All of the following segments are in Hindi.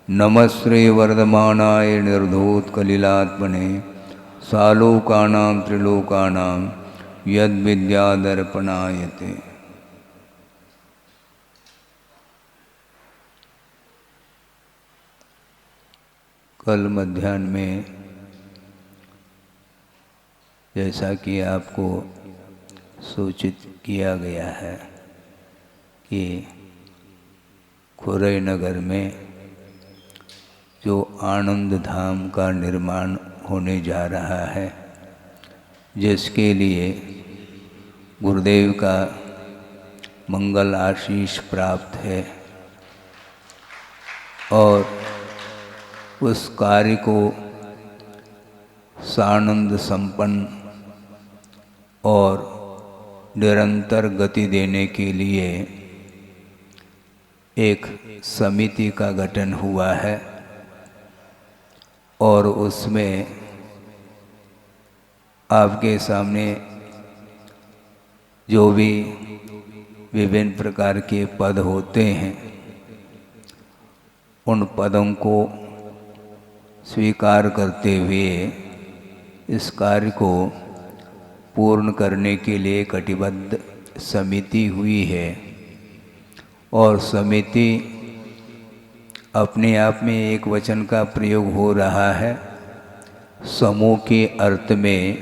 नमस्ते वर्धमानाय निर्धूतकलिलात्मने सालोकानां त्रिलोकानां यद्विद्यादर्पणायते। कल मध्याह्न में जैसा कि आपको सूचित किया गया है कि खुरई नगर में जो आनंद धाम का निर्माण होने जा रहा है, जिसके लिए गुरुदेव का मंगल आशीष प्राप्त है और उस कार्य को सानंद संपन्न और निरंतर गति देने के लिए एक समिति का गठन हुआ है और उसमें आपके सामने जो भी विभिन्न प्रकार के पद होते हैं, उन पदों को स्वीकार करते हुए इस कार्य को पूर्ण करने के लिए कटिबद्ध समिति हुई है। और समिति अपने आप में एक वचन का प्रयोग हो रहा है। समूह के अर्थ में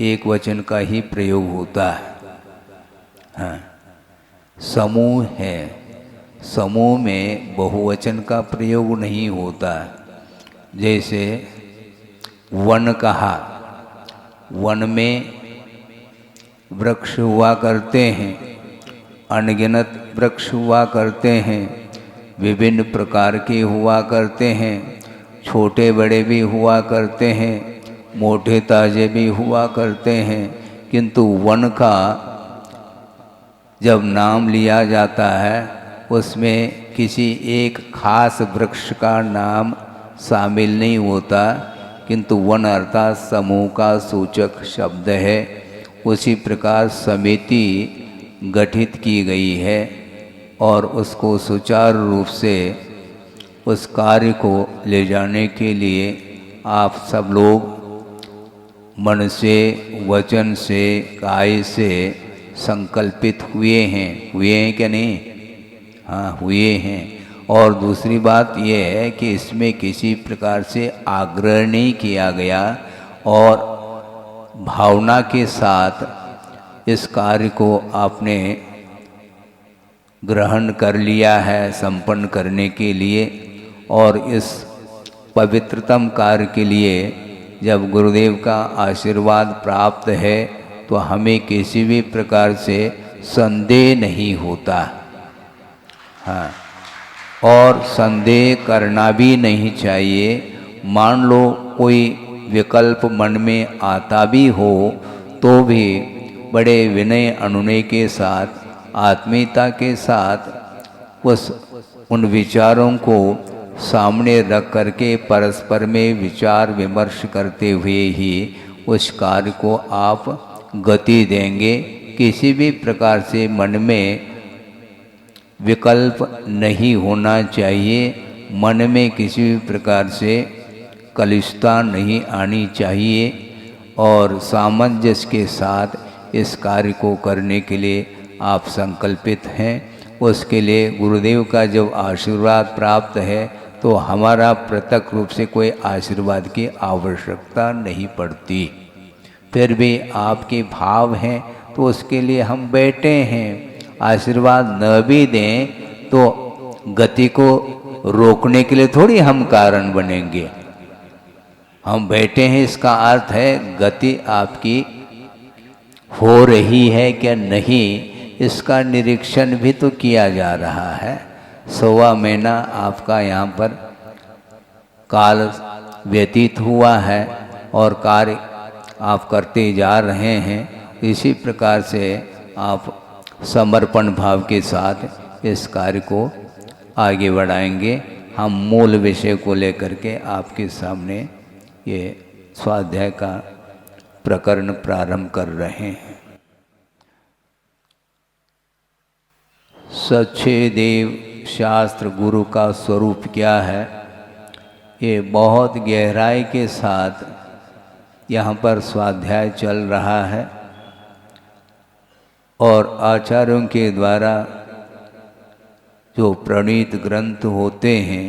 एक वचन का ही प्रयोग होता है। हाँ, समूह है, समूह में बहुवचन का प्रयोग नहीं होता। जैसे वन कहा, वन में वृक्ष हुआ करते हैं, अनगिनत वृक्ष हुआ करते हैं, विभिन्न प्रकार के हुआ करते हैं, छोटे बड़े भी हुआ करते हैं, मोटे ताजे भी हुआ करते हैं। किंतु वन का जब नाम लिया जाता है, उसमें किसी एक खास वृक्ष का नाम शामिल नहीं होता, किंतु वन अर्थात समूह का सूचक शब्द है। उसी प्रकार समिति गठित की गई है और उसको सुचारू रूप से उस कार्य को ले जाने के लिए आप सब लोग मन से, वचन से, काय से संकल्पित हुए हैं क्या नहीं? हाँ, हुए हैं। और दूसरी बात यह है कि इसमें किसी प्रकार से आग्रह नहीं किया गया और भावना के साथ इस कार्य को आपने ग्रहण कर लिया है संपन्न करने के लिए। और इस पवित्रतम कार्य के लिए जब गुरुदेव का आशीर्वाद प्राप्त है तो हमें किसी भी प्रकार से संदेह नहीं होता। हाँ, और संदेह करना भी नहीं चाहिए। मान लो कोई विकल्प मन में आता भी हो तो भी बड़े विनय अनुनय के साथ, आत्मीयता के साथ उन विचारों को सामने रख करके परस्पर में विचार विमर्श करते हुए ही उस कार्य को आप गति देंगे। किसी भी प्रकार से मन में विकल्प नहीं होना चाहिए, मन में किसी भी प्रकार से कलुषता नहीं आनी चाहिए और सामंजस्य के साथ इस कार्य को करने के लिए आप संकल्पित हैं। उसके लिए गुरुदेव का जब आशीर्वाद प्राप्त है तो हमारा प्रत्यक्ष रूप से कोई आशीर्वाद की आवश्यकता नहीं पड़ती। फिर भी आपके भाव हैं तो उसके लिए हम बैठे हैं। आशीर्वाद न भी दें तो गति को रोकने के लिए थोड़ी हम कारण बनेंगे। हम बैठे हैं, इसका अर्थ है गति आपकी हो रही है क्या नहीं, इसका निरीक्षण भी तो किया जा रहा है। 1.25 महीना आपका यहाँ पर काल व्यतीत हुआ है और कार्य आप करते जा रहे हैं। इसी प्रकार से आप समर्पण भाव के साथ इस कार्य को आगे बढ़ाएंगे। हम मूल विषय को लेकर के आपके सामने ये स्वाध्याय का प्रकरण प्रारंभ कर रहे हैं। सच्चे देव शास्त्र गुरु का स्वरूप क्या है, ये बहुत गहराई के साथ यहाँ पर स्वाध्याय चल रहा है और आचार्यों के द्वारा जो प्रणीत ग्रंथ होते हैं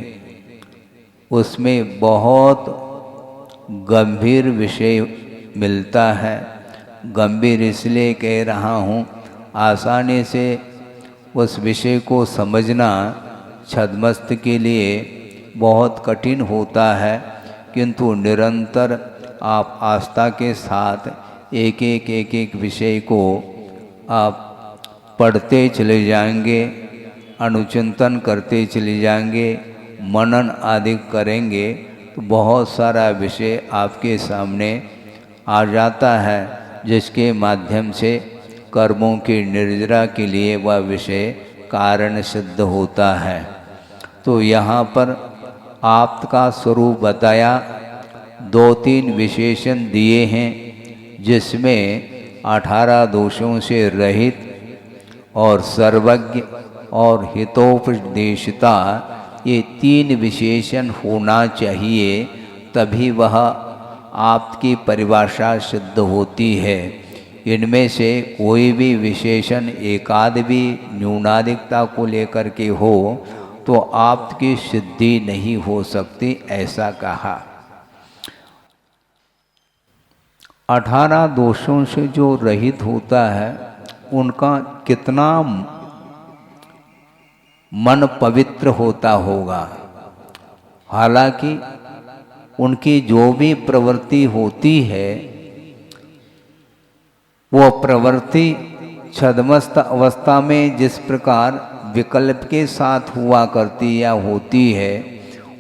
उसमें बहुत गंभीर विषय मिलता है। गंभीर इसलिए कह रहा हूँ, आसानी से उस विषय को समझना छद्मस्त के लिए बहुत कठिन होता है, किंतु निरंतर आप आस्था के साथ एक एक विषय को आप पढ़ते चले जाएंगे, अनुचिंतन करते चले जाएंगे, मनन आदि करेंगे तो बहुत सारा विषय आपके सामने आ जाता है, जिसके माध्यम से कर्मों की निर्जरा के लिए वह विषय कारण सिद्ध होता है। तो यहाँ पर आपका स्वरूप बताया, 2-3 विशेषण दिए हैं, जिसमें 18 दोषों से रहित और सर्वज्ञ और हितोपदेशिता, ये 3 विशेषण होना चाहिए, तभी वह आपकी परिभाषा सिद्ध होती है। इनमें से कोई भी विशेषण एकाध भी न्यूनाधिकता को लेकर के हो तो आपकी सिद्धि नहीं हो सकती, ऐसा कहा। 18 दोषों से जो रहित होता है उनका कितना मन पवित्र होता होगा। हालांकि उनकी जो भी प्रवृत्ति होती है वो प्रवृत्ति छद्मस्त अवस्था में जिस प्रकार विकल्प के साथ हुआ करती या होती है,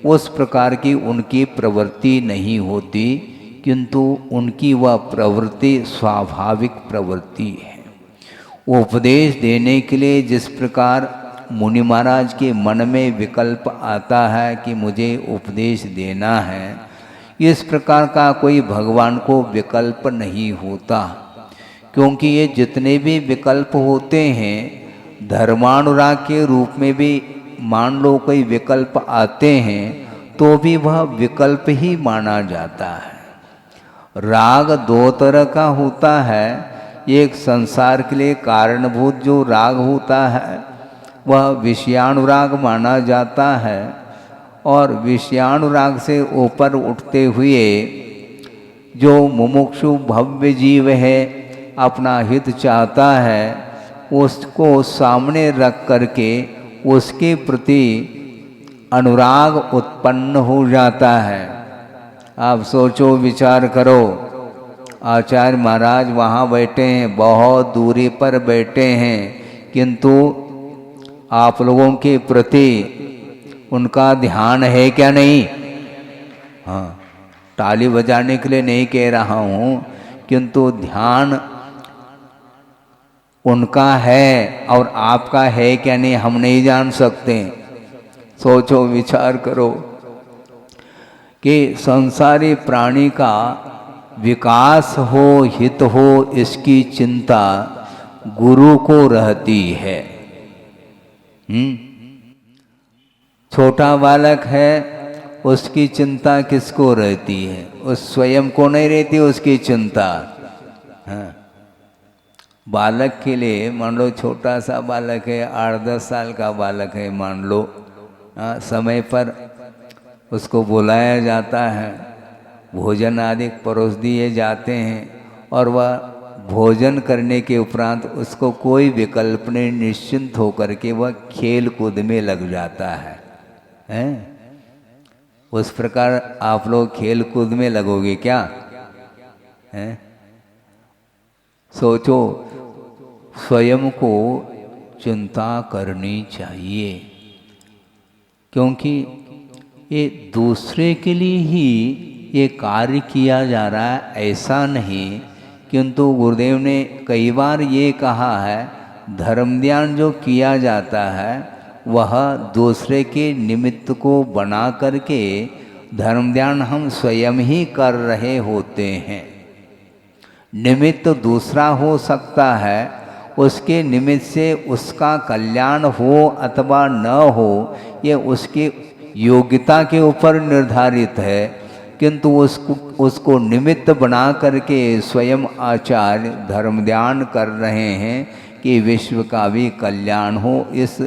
उस प्रकार की उनकी प्रवृत्ति नहीं होती, किंतु उनकी वह प्रवृत्ति स्वाभाविक प्रवृत्ति है। उपदेश देने के लिए जिस प्रकार मुनि महाराज के मन में विकल्प आता है कि मुझे उपदेश देना है, इस प्रकार का कोई भगवान को विकल्प नहीं होता, क्योंकि ये जितने भी विकल्प होते हैं धर्मानुराग के रूप में भी मान लो कोई विकल्प आते हैं तो भी वह विकल्प ही माना जाता है। राग 2 तरह का होता है, एक संसार के लिए कारणभूत जो राग होता है वह विषयानुराग माना जाता है, और विषयानुराग से ऊपर उठते हुए जो मुमुक्षु भव्य जीव है, अपना हित चाहता है, उसको सामने रख करके उसके प्रति अनुराग उत्पन्न हो जाता है। आप सोचो, विचार करो, आचार्य महाराज वहाँ बैठे हैं, बहुत दूरी पर बैठे हैं, किंतु आप लोगों के प्रति उनका ध्यान है क्या नहीं? हाँ, ताली बजाने के लिए नहीं कह रहा हूँ, किंतु ध्यान उनका है और आपका है क्या नहीं हम नहीं जान सकते। सोचो, विचार करो कि संसारी प्राणी का विकास हो, हित हो, इसकी चिंता गुरु को रहती है। छोटा बालक है, उसकी चिंता किसको रहती है? उस स्वयं को नहीं रहती उसकी चिंता। हाँ, बालक के लिए मान लो छोटा सा बालक है, 8-10 साल का बालक है मान लो, समय पर उसको बुलाया जाता है, भोजन आदि परोस दिए जाते हैं, और वह भोजन करने के उपरांत उसको कोई विकल्प नहीं, निश्चिंत होकर के वह खेल कूद में लग जाता है, हैं? उस प्रकार आप लोग खेल कूद में लगोगे क्या? हैं? सोचो, स्वयं को चिंता करनी चाहिए, क्योंकि ये दूसरे के लिए ही ये कार्य किया जा रहा है, ऐसा नहीं। किंतु गुरुदेव ने कई बार ये कहा है, धर्म ध्यान जो किया जाता है वह दूसरे के निमित्त को बना करके धर्म ध्यान हम स्वयं ही कर रहे होते हैं। निमित्त दूसरा हो सकता है, उसके निमित्त से उसका कल्याण हो अथवा न हो ये उसकी योग्यता के ऊपर निर्धारित है, किंतु उसको निमित्त बना करके स्वयं आचार्य धर्म ध्यान कर रहे हैं कि विश्व का भी कल्याण हो। इस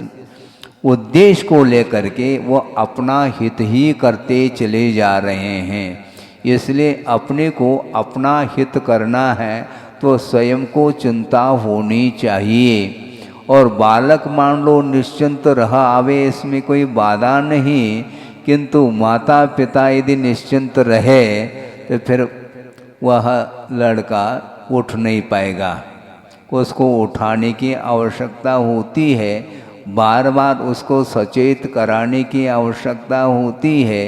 उद्देश्य को लेकर के वो अपना हित ही करते चले जा रहे हैं। इसलिए अपने को अपना हित करना है तो स्वयं को चिंता होनी चाहिए। और बालक मान लो निश्चिंत रह आवे, इसमें कोई बाधा नहीं, किंतु माता पिता यदि निश्चिंत रहे तो फिर वह लड़का उठ नहीं पाएगा, उसको उठाने की आवश्यकता होती है, बार बार उसको सचेत कराने की आवश्यकता होती है।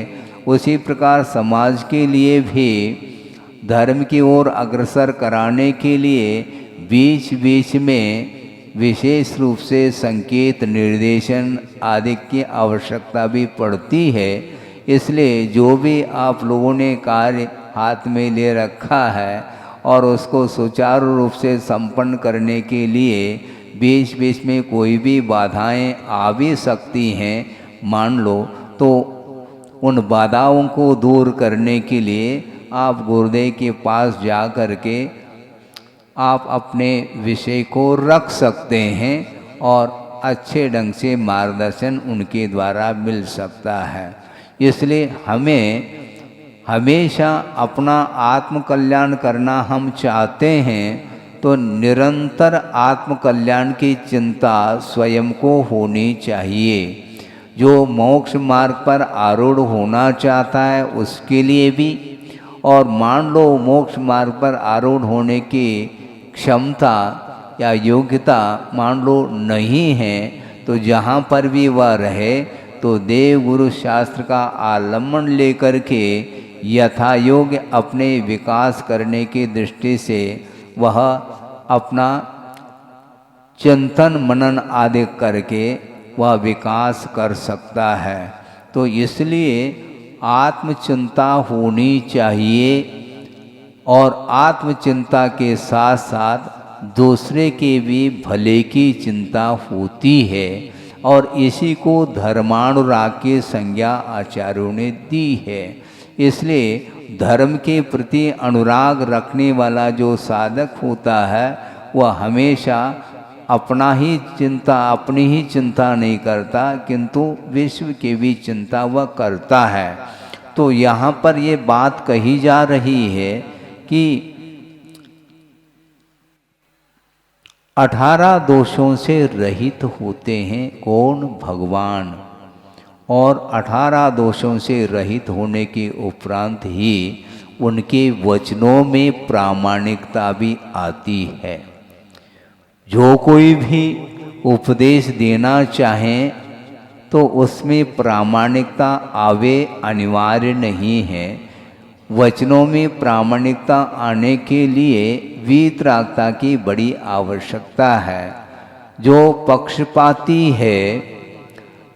उसी प्रकार समाज के लिए भी धर्म की ओर अग्रसर कराने के लिए बीच बीच में विशेष रूप से संकेत निर्देशन आदि की आवश्यकता भी पड़ती है। इसलिए जो भी आप लोगों ने कार्य हाथ में ले रखा है और उसको सुचारू रूप से संपन्न करने के लिए बीच बीच में कोई भी बाधाएं आ भी सकती हैं मान लो, तो उन बाधाओं को दूर करने के लिए आप गुरुदेव के पास जा कर के आप अपने विषय को रख सकते हैं और अच्छे ढंग से मार्गदर्शन उनके द्वारा मिल सकता है। इसलिए हमें हमेशा अपना आत्मकल्याण करना हम चाहते हैं तो निरंतर आत्मकल्याण की चिंता स्वयं को होनी चाहिए। जो मोक्ष मार्ग पर आरूढ़ होना चाहता है उसके लिए भी, और मान लो मोक्ष मार्ग पर आरूढ़ होने की क्षमता या योग्यता मान लो नहीं है, तो जहाँ पर भी वह रहे तो देव गुरु शास्त्र का आलम्बन लेकर के यथा योग्य अपने विकास करने की दृष्टि से वह अपना चिंतन मनन आदि करके वह विकास कर सकता है। तो इसलिए आत्मचिंता होनी चाहिए और आत्मचिंता के साथ साथ दूसरे के भी भले की चिंता होती है, और इसी को धर्मानुराग की संज्ञा आचार्यों ने दी है। इसलिए धर्म के प्रति अनुराग रखने वाला जो साधक होता है वह हमेशा अपना ही चिंता अपनी ही चिंता नहीं करता, किंतु विश्व की भी चिंता वह करता है। तो यहाँ पर ये बात कही जा रही है कि 18 दोषों से रहित होते हैं कौन? भगवान। और 18 दोषों से रहित होने के उपरांत ही उनके वचनों में प्रामाणिकता भी आती है। जो कोई भी उपदेश देना चाहें तो उसमें प्रामाणिकता आवे अनिवार्य नहीं है। वचनों में प्रामाणिकता आने के लिए वीतरागता की बड़ी आवश्यकता है। जो पक्षपाती है,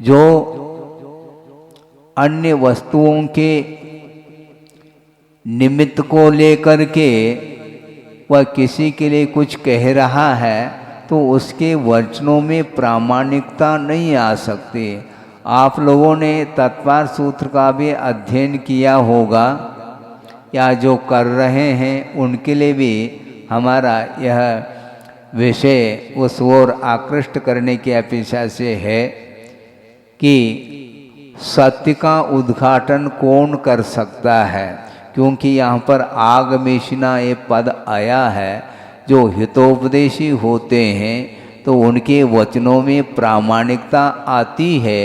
जो अन्य वस्तुओं के निमित्त को लेकर के वह किसी के लिए कुछ कह रहा है तो उसके वचनों में प्रामाणिकता नहीं आ सकती। आप लोगों ने तत्पर सूत्र का भी अध्ययन किया होगा, या जो कर रहे हैं उनके लिए भी हमारा यह विषय उस ओर आकृष्ट करने की अपेक्षा से है कि सत्य का उद्घाटन कौन कर सकता है। क्योंकि यहाँ पर आगमेशिना ये पद आया है, जो हितोपदेशी होते हैं तो उनके वचनों में प्रामाणिकता आती है।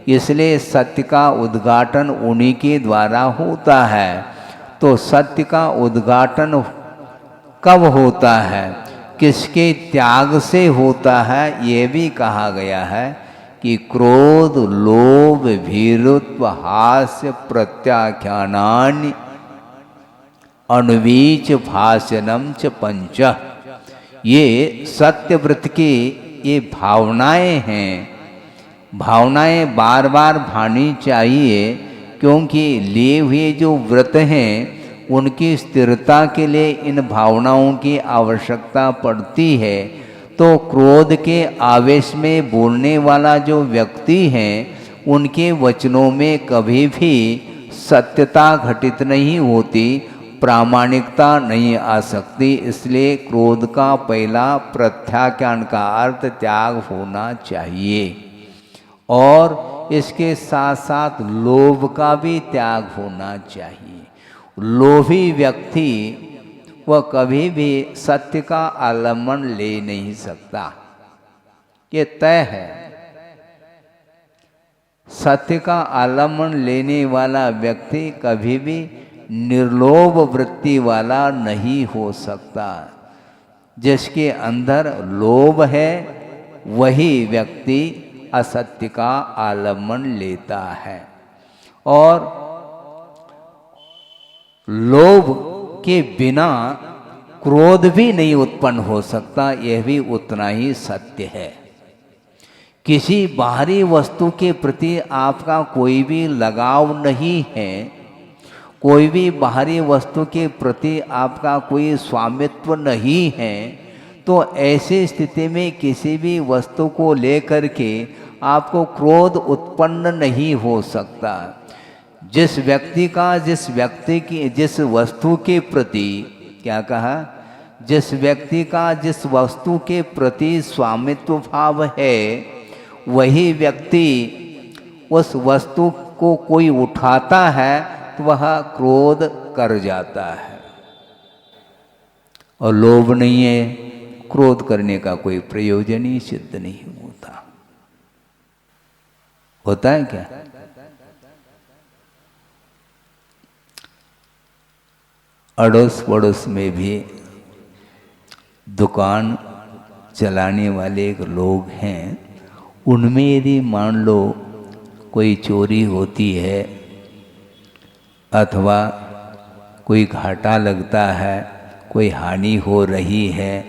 इसलिए सत्य का उद्घाटन उन्हीं के द्वारा होता है। तो सत्य का उद्घाटन कब होता है, किसके त्याग से होता है, ये भी कहा गया है कि क्रोध लोभ भीरुत्व हास्य प्रत्याख्यानानि अणुवीच भाषणम च पंच। ये सत्यव्रत की ये भावनाएं हैं। भावनाएं बार बार भानी चाहिए, क्योंकि लिए हुए जो व्रत हैं उनकी स्थिरता के लिए इन भावनाओं की आवश्यकता पड़ती है। तो क्रोध के आवेश में बोलने वाला जो व्यक्ति है उनके वचनों में कभी भी सत्यता घटित नहीं होती, प्रामाणिकता नहीं आ सकती। इसलिए क्रोध का पहला प्रत्याख्यान का अर्थ त्याग होना चाहिए और इसके साथ साथ लोभ का भी त्याग होना चाहिए। लोभी व्यक्ति वह कभी भी सत्य का आलम्बन ले नहीं सकता, ये तय है। सत्य का आलम्बन लेने वाला व्यक्ति कभी भी निर्लोभ वृत्ति वाला नहीं हो सकता। जिसके अंदर लोभ है वही व्यक्ति असत्य का आलम्बन लेता है और लोभ के बिना क्रोध भी नहीं उत्पन्न हो सकता, यह भी उतना ही सत्य है। किसी बाहरी वस्तु के प्रति आपका कोई भी लगाव नहीं है, कोई भी बाहरी वस्तु के प्रति आपका कोई स्वामित्व नहीं है, तो ऐसी स्थिति में किसी भी वस्तु को लेकर के आपको क्रोध उत्पन्न नहीं हो सकता। जिस व्यक्ति का जिस वस्तु के प्रति क्या कहा, जिस व्यक्ति का जिस वस्तु के प्रति स्वामित्व भाव है वही व्यक्ति उस वस्तु को कोई उठाता है तो वह क्रोध कर जाता है। और लोभ नहीं है, क्रोध करने का कोई प्रयोजन ही सिद्ध नहीं होता। होता है क्या? अड़ोस पड़ोस में भी दुकान चलाने वाले एक लोग हैं, उनमें यदि मान लो कोई चोरी होती है अथवा कोई घाटा लगता है, कोई हानि हो रही है,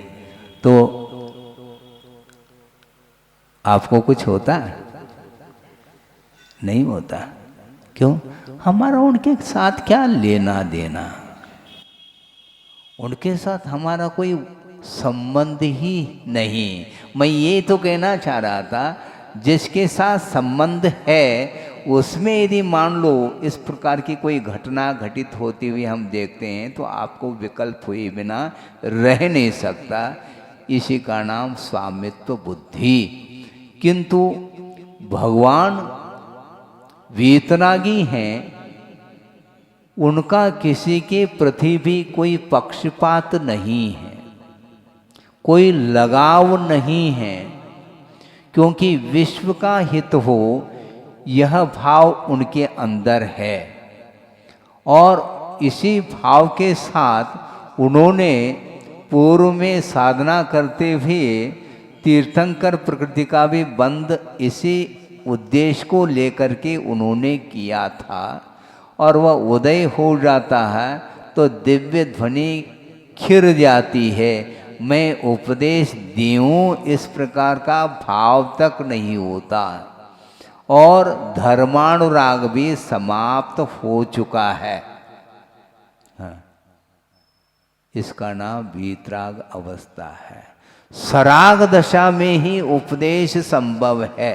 तो आपको कुछ होता है? नहीं होता। क्यों? हमारा उनके साथ क्या लेना देना, उनके साथ हमारा कोई संबंध ही नहीं। मैं ये तो कहना चाह रहा था, जिसके साथ संबंध है उसमें यदि मान लो इस प्रकार की कोई घटना घटित होती हुई हम देखते हैं तो आपको विकल्प हुए बिना रह नहीं सकता। इसी का नाम स्वामित्व बुद्धि। किंतु भगवान वीतरागी हैं, उनका किसी के प्रति भी कोई पक्षपात नहीं है, कोई लगाव नहीं है, क्योंकि विश्व का हित हो यह भाव उनके अंदर है। और इसी भाव के साथ उन्होंने पूर्व में साधना करते हुए तीर्थंकर प्रकृति का भी बंध इसी उद्देश्य को लेकर के उन्होंने किया था। और वह उदय हो जाता है तो दिव्य ध्वनि खिर जाती है, मैं उपदेश दूं, इस प्रकार का भाव तक नहीं होता। और धर्मानुराग भी समाप्त हो चुका है। हाँ, इसका नाम वीतराग अवस्था है। सराग दशा में ही उपदेश संभव है,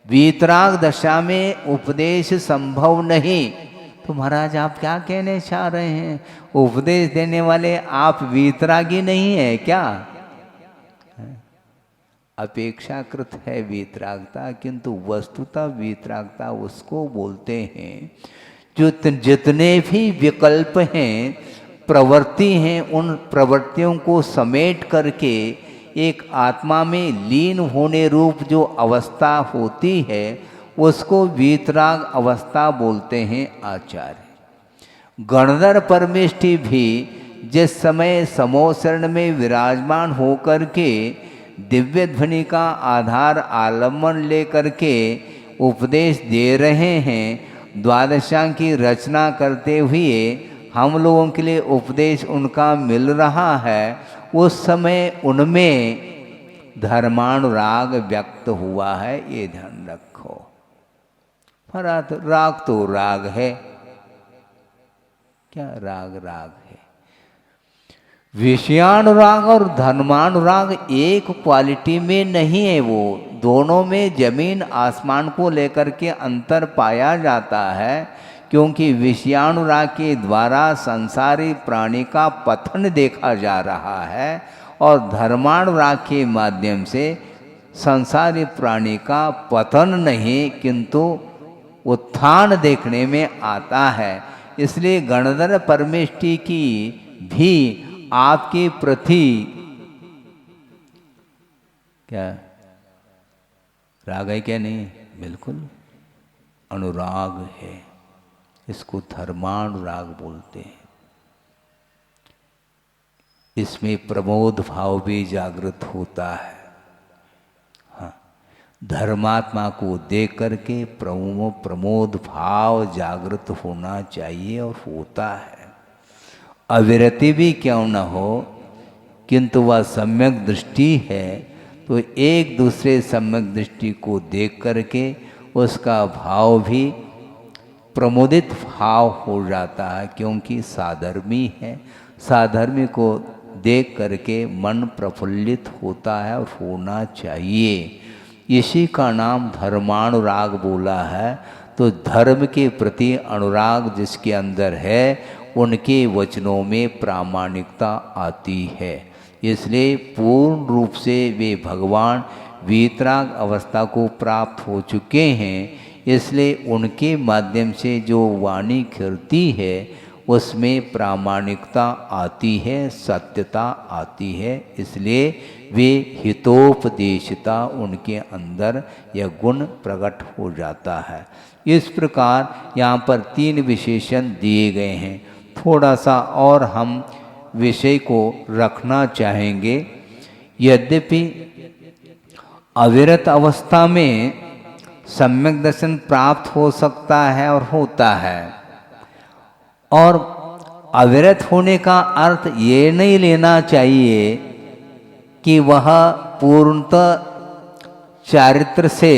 वीतराग दशा में उपदेश संभव नहीं। तो महाराज आप क्या कहने चाह रहे हैं? उपदेश देने वाले आप वीतरागी नहीं है क्या? अपेक्षाकृत है वीतरागता, किंतु वस्तुतः वीतरागता उसको बोलते हैं जो जितने भी विकल्प हैं, प्रवृत्ति हैं, उन प्रवृत्तियों को समेट करके एक आत्मा में लीन होने रूप जो अवस्था होती है उसको वीतराग अवस्था बोलते हैं आचार्य। गणधर परमेष्ठि भी जिस समय समोसरण में विराजमान होकर के दिव्य ध्वनि का आधार आलम्बन लेकर के उपदेश दे रहे हैं, द्वादशांग की रचना करते हुए हम लोगों के लिए उपदेश उनका मिल रहा है, उस समय उनमें धर्मानुराग व्यक्त हुआ है, ये ध्यान रखो। फरात राग तो राग है, क्या राग राग है। विषयानुराग और धर्मानुराग एक क्वालिटी में नहीं है, वो दोनों में जमीन आसमान को लेकर के अंतर पाया जाता है। क्योंकि विषयानुराग के द्वारा संसारी प्राणी का पतन देखा जा रहा है और धर्मानुराग के माध्यम से संसारी प्राणी का पतन नहीं किंतु उत्थान देखने में आता है। इसलिए गणधर परमेष्टि की भी आपके प्रति क्या राग है क्या? नहीं, बिल्कुल अनुराग है। इसको धर्मानुराग बोलते हैं। इसमें प्रमोद भाव भी जागृत होता है। हाँ, धर्मात्मा को देख करके प्रमोद भाव जागृत होना चाहिए और होता है। अविरति भी क्यों न हो किंतु वह सम्यक दृष्टि है, तो एक दूसरे सम्यक दृष्टि को देख करके उसका भाव भी प्रमोदित भाव हो जाता है। क्योंकि साधर्मी है, साधर्मी को देख करके मन प्रफुल्लित होता है और होना चाहिए। इसी का नाम धर्मानुराग बोला है। तो धर्म के प्रति अनुराग जिसके अंदर है उनके वचनों में प्रामाणिकता आती है। इसलिए पूर्ण रूप से वे भगवान वीतराग अवस्था को प्राप्त हो चुके हैं। इसलिए उनके माध्यम से जो वाणी खिलती है उसमें प्रामाणिकता आती है, सत्यता आती है। इसलिए वे हितोपदेशिता उनके अंदर यह गुण प्रकट हो जाता है। इस प्रकार यहाँ पर 3 विशेषण दिए गए हैं। थोड़ा सा और हम विषय को रखना चाहेंगे। यद्यपि अविरत अवस्था में सम्यक दर्शन प्राप्त हो सकता है और होता है, और अविरत होने का अर्थ ये नहीं लेना चाहिए कि वह पूर्णतः चारित्र से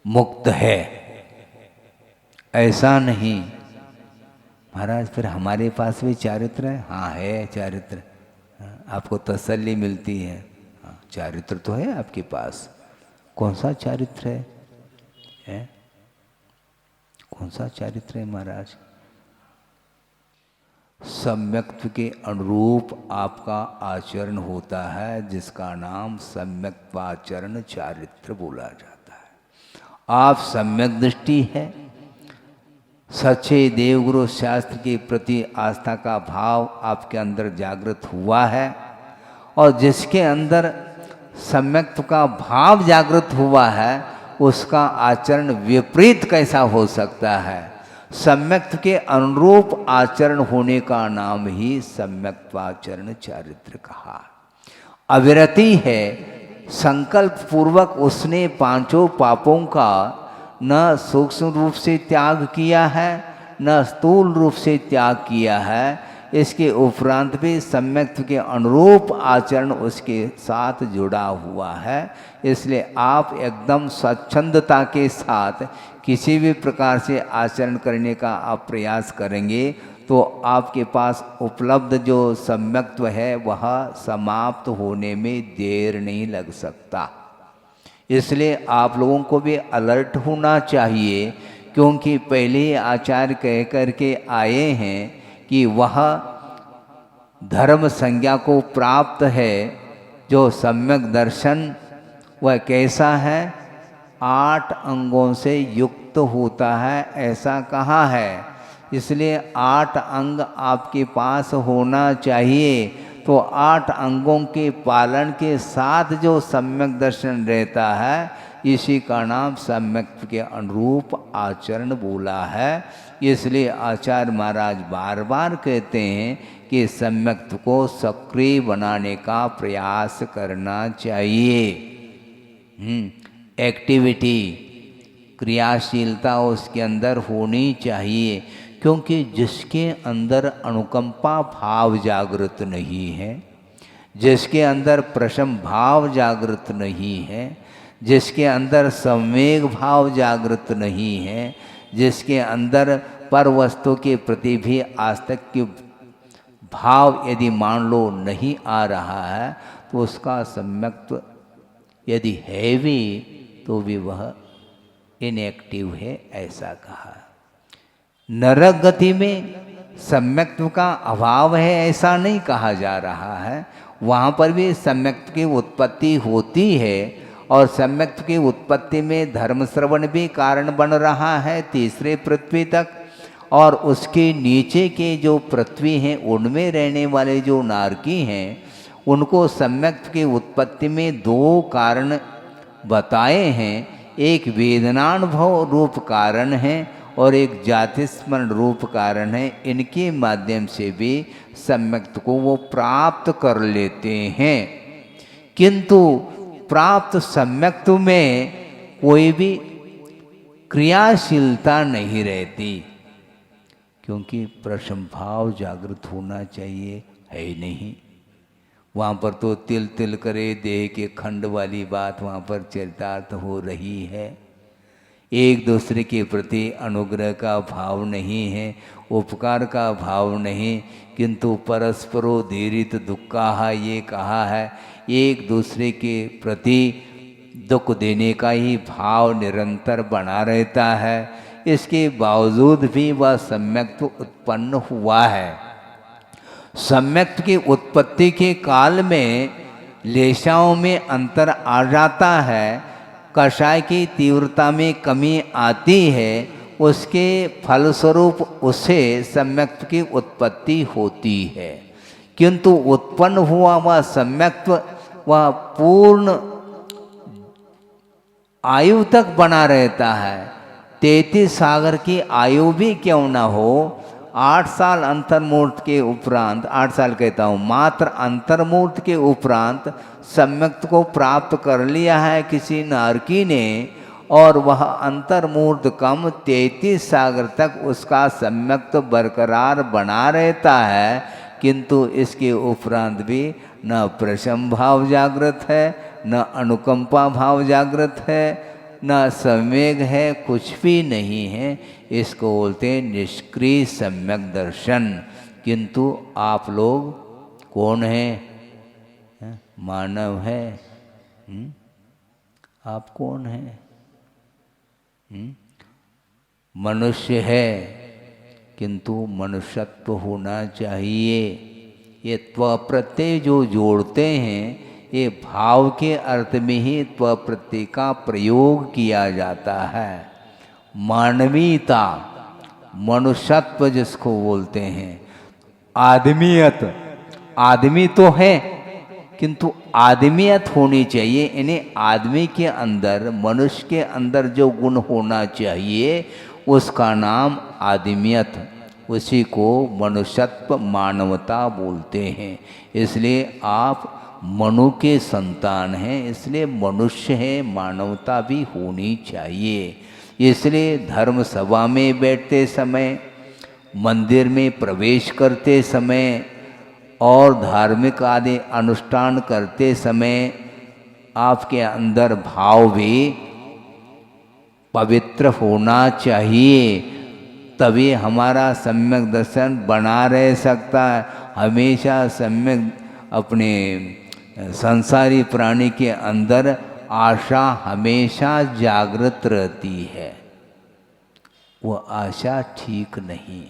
मुक्त है, ऐसा नहीं। महाराज फिर हमारे पास भी चारित्र है? हाँ है चारित्र। आपको तसल्ली मिलती है, हाँ चारित्र तो है आपके पास। कौन सा चारित्र है? कौन सा चारित्र है महाराज? सम्यक्त्व के अनुरूप आपका आचरण होता है, जिसका नाम सम्यक्त्वाचरण चारित्र बोला जाता है। आप सम्यक दृष्टि है, सच्चे देवगुरु शास्त्र के प्रति आस्था का भाव आपके अंदर जागृत हुआ है, और जिसके अंदर सम्यक्त्व का भाव जागृत हुआ है उसका आचरण विपरीत कैसा हो सकता है? सम्यक्त्व के अनुरूप आचरण होने का नाम ही सम्यक्त्वाचरण चारित्र कहा। अविरति है, संकल्प पूर्वक उसने 5 पापों का न सूक्ष्म रूप से त्याग किया है, न स्थूल रूप से त्याग किया है। इसके उपरांत भी सम्यक्त्व के अनुरूप आचरण उसके साथ जुड़ा हुआ है। इसलिए आप एकदम स्वच्छंदता के साथ किसी भी प्रकार से आचरण करने का आप प्रयास करेंगे तो आपके पास उपलब्ध जो सम्यक्त्व है वह समाप्त होने में देर नहीं लग सकता। इसलिए आप लोगों को भी अलर्ट होना चाहिए, क्योंकि पहले ही आचार्य कह करके आए हैं कि वह धर्म संज्ञा को प्राप्त है। जो सम्यक दर्शन वह कैसा है? 8 अंगों से युक्त होता है, ऐसा कहा है। इसलिए 8 अंग आपके पास होना चाहिए। तो 8 अंगों के पालन के साथ जो सम्यक दर्शन रहता है, इसी का नाम सम्यक्त्व के अनुरूप आचरण बोला है। इसलिए आचार्य महाराज बार बार कहते हैं कि सम्यक्त्व को सक्रिय बनाने का प्रयास करना चाहिए। एक्टिविटी, क्रियाशीलता उसके अंदर होनी चाहिए, क्योंकि जिसके अंदर अनुकंपा भाव जागृत नहीं है, जिसके अंदर प्रशम भाव जागृत नहीं है, जिसके अंदर संवेग भाव जागृत नहीं है, जिसके अंदर पर वस्तु के प्रति भी आस्तिक की भाव यदि मान लो नहीं आ रहा है तो उसका सम्यक्त्व यदि है भी तो भी वह इनएक्टिव है, ऐसा कहा। नरक गति में सम्यक्त्व का अभाव है ऐसा नहीं कहा जा रहा है, वहाँ पर भी सम्यक्त्व की उत्पत्ति होती है और सम्यक्त्व की उत्पत्ति में धर्म श्रवण भी कारण बन रहा है तीसरे पृथ्वी तक, और उसके नीचे के जो पृथ्वी हैं उनमें रहने वाले जो नारकी हैं उनको सम्यक्त्व की उत्पत्ति में दो कारण बताए हैं, एक वेदनानुभव रूप कारण है और एक जाति स्मरण रूप कारण है। इनके माध्यम से भी सम्यक्त्व को वो प्राप्त कर लेते हैं, किंतु प्राप्त सम्यक्त्व में कोई भी क्रियाशीलता नहीं रहती, क्योंकि प्रशम भाव जागृत होना चाहिए, है ही नहीं। वहाँ पर तो तिल तिल करे देह के खंड वाली बात वहाँ पर चरितार्थ हो रही है। एक दूसरे के प्रति अनुग्रह का भाव नहीं है, उपकार का भाव नहीं, किंतु परस्परो धीरित दुःखाः ये कहा है, एक दूसरे के प्रति दुख देने का ही भाव निरंतर बना रहता है। इसके बावजूद भी वह सम्यक्त्व उत्पन्न हुआ है। सम्यक्त्व की उत्पत्ति के काल में लेशाओं में अंतर आ जाता है, कषाय की तीव्रता में कमी आती है, उसके फलस्वरूप उसे सम्यक्त्व की उत्पत्ति होती है, किंतु उत्पन्न हुआ वह सम्यक्त्व वह पूर्ण आयु तक बना रहता है। 33 सागर की आयु भी क्यों न हो, 8 साल अंतर्मूर्त के उपरांत, 8 साल कहता हूँ, मात्र अंतर्मूर्त के उपरांत सम्यक्त्व को प्राप्त कर लिया है किसी नारकी ने, और वह अंतर्मूर्त कम 33 सागर तक उसका सम्यक्त्व बरकरार बना रहता है, किंतु इसके उपरांत भी न प्रशम भाव जागृत है, न अनुकंपा भाव जागृत है, न संवेग है, कुछ भी नहीं है। इसको बोलते हैं निष्क्रिय सम्यक दर्शन। किंतु आप लोग कौन हैं? मानव है। आप कौन हैं? मनुष्य है, किंतु मनुष्यत्व होना चाहिए। ये त्व प्रत्यय जो जोड़ते हैं ये भाव के अर्थ में ही त्व प्रत्यय का प्रयोग किया जाता है। मानवीयता, मनुष्यत्व जिसको बोलते हैं, आदमियत, आदमी तो है किंतु आदमियत होनी चाहिए। इन्हें आदमी के अंदर, मनुष्य के अंदर जो गुण होना चाहिए उसका नाम आदमियत, उसी को मनुष्यत्व मानवता बोलते हैं। इसलिए आप मनु के संतान हैं, इसलिए मनुष्य है, मानवता भी होनी चाहिए। इसलिए धर्म सभा में बैठते समय, मंदिर में प्रवेश करते समय और धार्मिक आदि अनुष्ठान करते समय आपके अंदर भाव भी पवित्र होना चाहिए, तभी हमारा सम्यक दर्शन बना रह सकता है। हमेशा सम्यक अपने संसारी प्राणी के अंदर आशा हमेशा जागृत रहती है, वह आशा ठीक नहीं।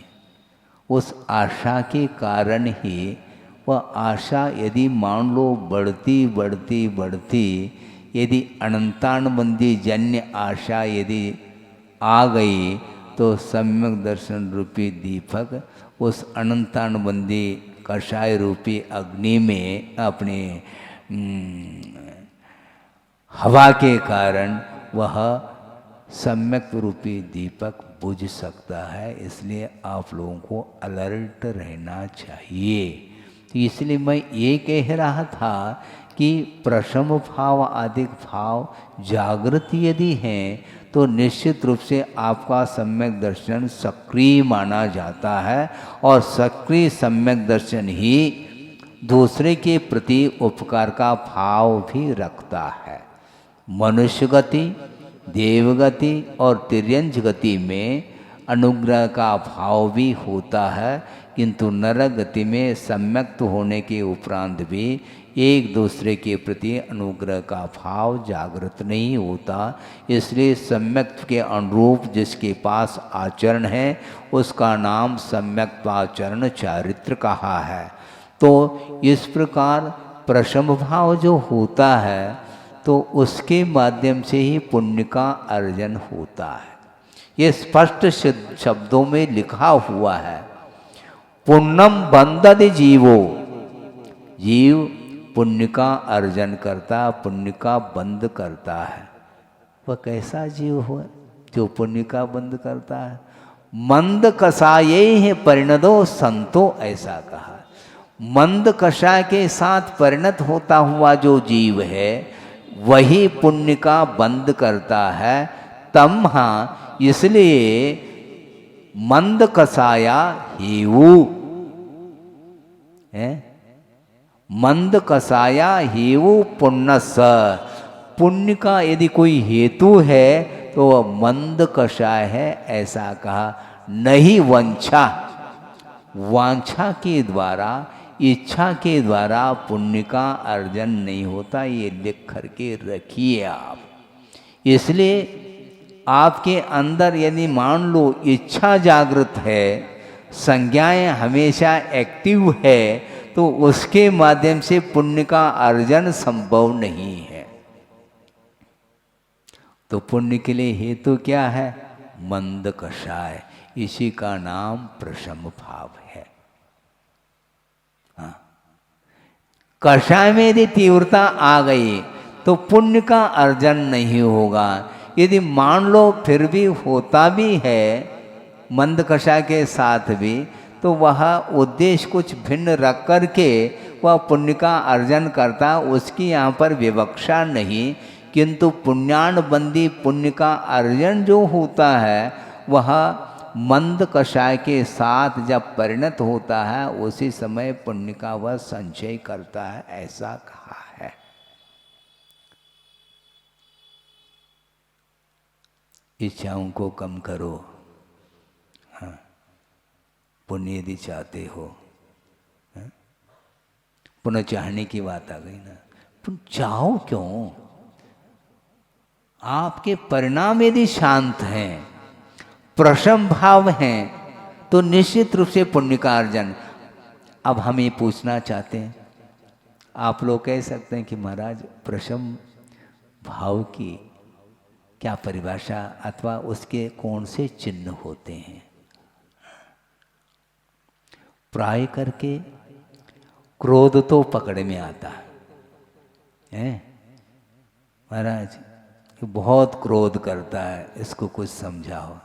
उस आशा के कारण ही वह आशा यदि मान लो बढ़ती बढ़ती बढ़ती, यदि अनंतानबंदी जन्य आशा यदि आ गई तो सम्यक दर्शन रूपी दीपक उस अनंतानबंदी कषाय रूपी अग्नि में अपने हवा के कारण वह सम्यक रूपी दीपक बुझ सकता है। इसलिए आप लोगों को अलर्ट रहना चाहिए। तो इसलिए मैं ये कह रहा था कि प्रशम भाव आदि भाव जागृत यदि हैं तो निश्चित रूप से आपका सम्यक दर्शन सक्रिय माना जाता है, और सक्रिय सम्यक दर्शन ही दूसरे के प्रति उपकार का भाव भी रखता है। मनुष्य गति, देवगति और तिर्यंज गति में अनुग्रह का भाव भी होता है, किंतु नरगति में सम्यक्त होने के उपरांत भी एक दूसरे के प्रति अनुग्रह का भाव जागृत नहीं होता। इसलिए सम्यक्त के अनुरूप जिसके पास आचरण है उसका नाम सम्यक्त आचरण चारित्र कहा है। तो इस प्रकार प्रशम भाव जो होता है तो उसके माध्यम से ही पुण्य का अर्जन होता है। ये स्पष्ट शब्दों में लिखा हुआ है। पुण्यम बंधति जीवो, जीव पुण्य का अर्जन करता, पुण्य का बंध करता है। वह कैसा जीव हो जो पुण्य का बंध करता है? मंद कषाये है परिणतो संतो, ऐसा कहा। मंद कषाय के साथ परिणत होता हुआ जो जीव है वही पुण्य का बंध करता है। तमहा, इसलिए मंद कषाया हेवु है, मंद कषाया हेवु पुण्य स, पुण्य का यदि कोई हेतु है तो वह मंद कषाय है, ऐसा कहा। नहीं वांछा, वांछा के द्वारा, इच्छा के द्वारा पुण्य का अर्जन नहीं होता, ये लिख करके रखिए आप। इसलिए आपके अंदर यदि मान लो इच्छा जागृत है, संज्ञाएं हमेशा एक्टिव है, तो उसके माध्यम से पुण्य का अर्जन संभव नहीं है। तो पुण्य के लिए हेतु क्या है? मंद कषाय, इसी का नाम प्रशम भाव है। हाँ, कषाय में यदि तीव्रता आ गई तो पुण्य का अर्जन नहीं होगा। यदि मान लो फिर भी होता भी है मंद कषाय के साथ भी, तो वह उद्देश्य कुछ भिन्न रख करके वह पुण्य का अर्जन करता, उसकी यहाँ पर विवक्षा नहीं। किंतु पुण्यानुबंधी पुण्य का अर्जन जो होता है वह मंद कषाय के साथ जब परिणत होता है उसी समय पुण्य का वह संचय करता है, ऐसा कहा है। इच्छाओं को कम करो। हाँ, पुण्य यदि चाहते हो, हाँ? पुण्य चाहने की बात आ गई ना, तुम चाहो क्यों? आपके परिणाम यदि शांत हैं, प्रशम भाव हैं, तो निश्चित रूप से पुण्य का अर्जन। अब हम ये पूछना चाहते हैं, आप लोग कह सकते हैं कि महाराज प्रशम भाव की क्या परिभाषा अथवा उसके कौन से चिन्ह होते हैं? प्राय करके क्रोध तो पकड़ में आता है महाराज, बहुत क्रोध करता है, इसको कुछ समझाओ।